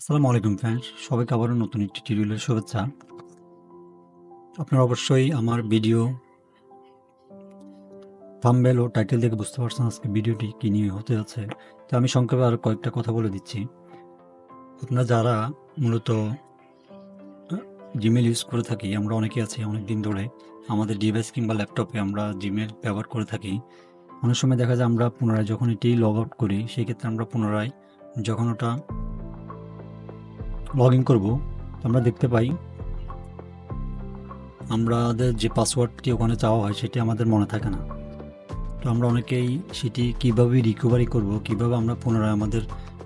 আসসালামু আলাইকুম ফ্রেন্ডস, সবাইকে আবারও নতুন একটি টিউটোরিয়ালের শুভেচ্ছা। আপনারা অবশ্যই আমার ভিডিও থাম্বনেল ও টাইটেল দেখে বুঝতে পারছেন আজকে ভিডিওটি কী নিয়ে হতে যাচ্ছে। তো আমি সংক্ষেপে আর কয়েকটা কথা বলে দিচ্ছি। আপনারা যারা মূলত জিমেল ইউজ করে থাকি, আমরা অনেকেই আছি অনেক দিন ধরে আমাদের ডিভাইস কিংবা ল্যাপটপে আমরা জিমেল ব্যবহার করে থাকি। অনেক সময় দেখা যায় আমরা পুনরায় যখন এটি লগ আউট করি, সেক্ষেত্রে আমরা পুনরায় যখন ওটা লগ ইন করবো, আমরা দেখতে পাই আমাদের যে পাসওয়ার্ডটি ওখানে চাওয়া হয় সেটি আমাদের মনে থাকে না। তো আমরা অনেকেই সেটি কীভাবে রিকভারি করব, কীভাবে আমরা পুনরায় আমাদের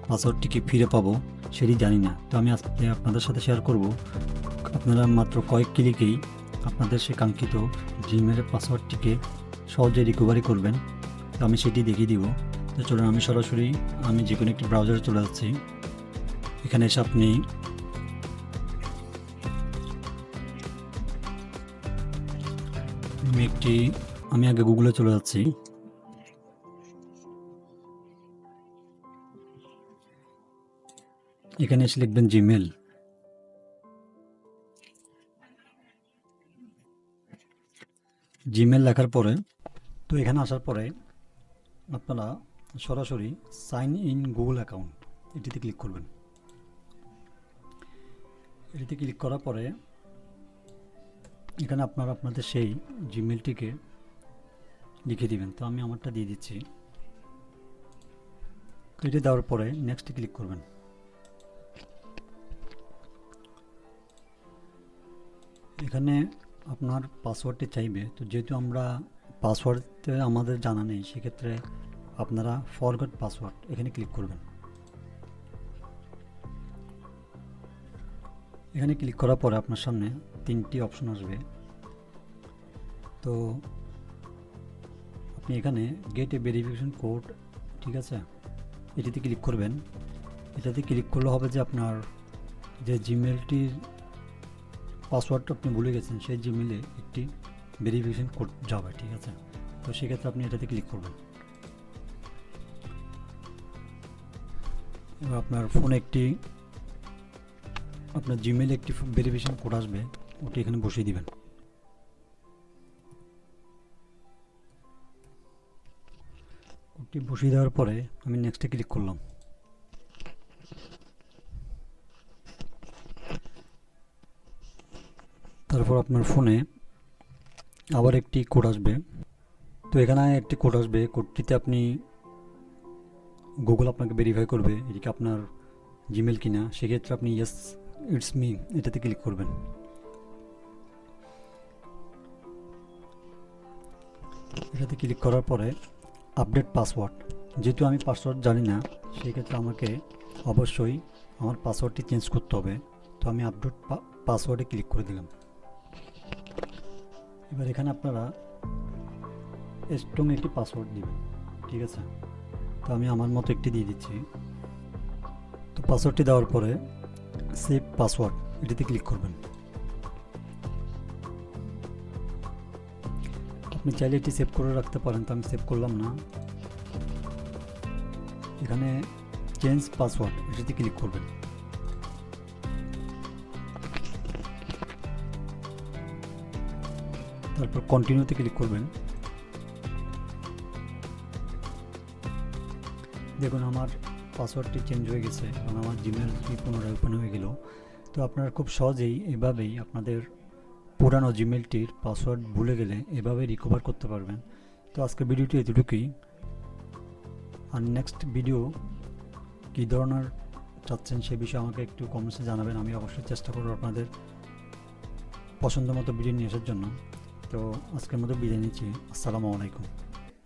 পাসওয়ার্ডটিকে ফিরে পাবো সেটি জানি না। তো আমি আজকে আপনাদের সাথে শেয়ার করব, আপনারা মাত্র কয়েক ক্লিকেই আপনাদের সে কাঙ্ক্ষিত জিমেলের পাসওয়ার্ডটিকে সহজে রিকভারি করবেন। তো আমি সেটি দেখিয়ে দিব। তো চলুন আমি যে কোনো একটি ব্রাউজারে চলে যাচ্ছি। এখানে এসে আমি আগে গুগলে চলে যাচ্ছি। এখানে এসে লিখবেন জিমেল। জিমেল লেখার পরে তো এখানে আসার পরে আপনারা সরাসরি সাইন ইন গুগল অ্যাকাউন্ট এটিতে ক্লিক করবেন। এটিতে ক্লিক করার পরে এখানে আপনারা আপনাদের সেই জিমেলটিকে লিখে দিবেন। তো আমি আমারটা দিয়ে দিচ্ছি। এটি দেওয়ার পরে নেক্সটে ক্লিক করবেন। এখানে আপনার পাসওয়ার্ডটি চাইবে। তো যেহেতু আমরা পাসওয়ার্ড আমাদের জানা নেই, সেক্ষেত্রে আপনারা ফরগট পাসওয়ার্ড এখানে ক্লিক করবেন। এখানে ক্লিক করার পরে আপনার সামনে তিনটি অপশন আসবে। তো আপনি এখানে গেট এ ভেরিফিকেশন কোড, ঠিক আছে, এটিতে ক্লিক করবেন। এটাতে ক্লিক করলে হবে যে আপনার যে জিমেলটির পাসওয়ার্ডটা আপনি ভুলে গেছেন সেই জিমেলে একটি ভেরিফিকেশন কোড যাবে, ঠিক আছে। তো সেক্ষেত্রে আপনি এটাতে ক্লিক করবেন। এবার আপনার ফোনে আপনার জিমেলে একটি ভেরিফিকেশন কোড আসবে, ওটি এখানে বসিয়ে দিবেন। কোডটি বসিয়ে দেওয়ার পরে আমি নেক্সটে ক্লিক করলাম। তারপর আপনার ফোনে আবার একটি কোড আসবে। তো এখানে একটি কোড আসবে, কোডটিতে আপনি গুগল আপনাকে ভেরিফাই করবে এটিকে আপনার জিমেল কিনা। সেক্ষেত্রে আপনি ইয়েস ইটস মি এটাতে ক্লিক করবেন। এটাতে ক্লিক করার পরে আপডেট পাসওয়ার্ড, যেহেতু আমি পাসওয়ার্ড জানি না, সেই ক্ষেত্রে আমাকে অবশ্যই আমার পাসওয়ার্ডটি চেঞ্জ করতে হবে। তো আমি আপডেট পাসওয়ার্ডে ক্লিক করে দিলাম। এবার এখানে আপনারা স্ট্রং একটি পাসওয়ার্ড দিবেন, ঠিক আছে। তো আমি আমার মতো একটি দিয়ে দিচ্ছি। তো পাসওয়ার্ডটি দেওয়ার পরে সেভ পাসওয়ার্ড এটিতে ক্লিক করবেন। আপনি চাইলে এটি সেভ করে রাখতে পারেন, তো আমি সেভ করলাম না। এখানে চেঞ্জ পাসওয়ার্ড এটিতে ক্লিক করবেন। তারপর কন্টিনিউতে ক্লিক করবেন। দেখুন আমার পাসওয়ার্ডটি চেঞ্জ হয়ে গেছে এবং আমার জিমেলটি পুনরায় ওপেন হয়ে গেল। তো আপনারা খুব সহজেই এভাবেই আপনাদের পুরানো জিমেলটির পাসওয়ার্ড ভুলে গেলে এভাবে রিকভার করতে পারবেন। তো আজকের ভিডিওটি এতটুকুই। আর নেক্সট ভিডিও কী ধরনের চাচ্ছেন সে বিষয়ে আমাকে একটু কমেন্টসে জানাবেন। আমি অবশ্যই চেষ্টা করব আপনাদের পছন্দ মতো ভিডিও নিয়ে আসার জন্য। তো আজকের মতো বিদায় নিচ্ছি। আসসালামু আলাইকুম।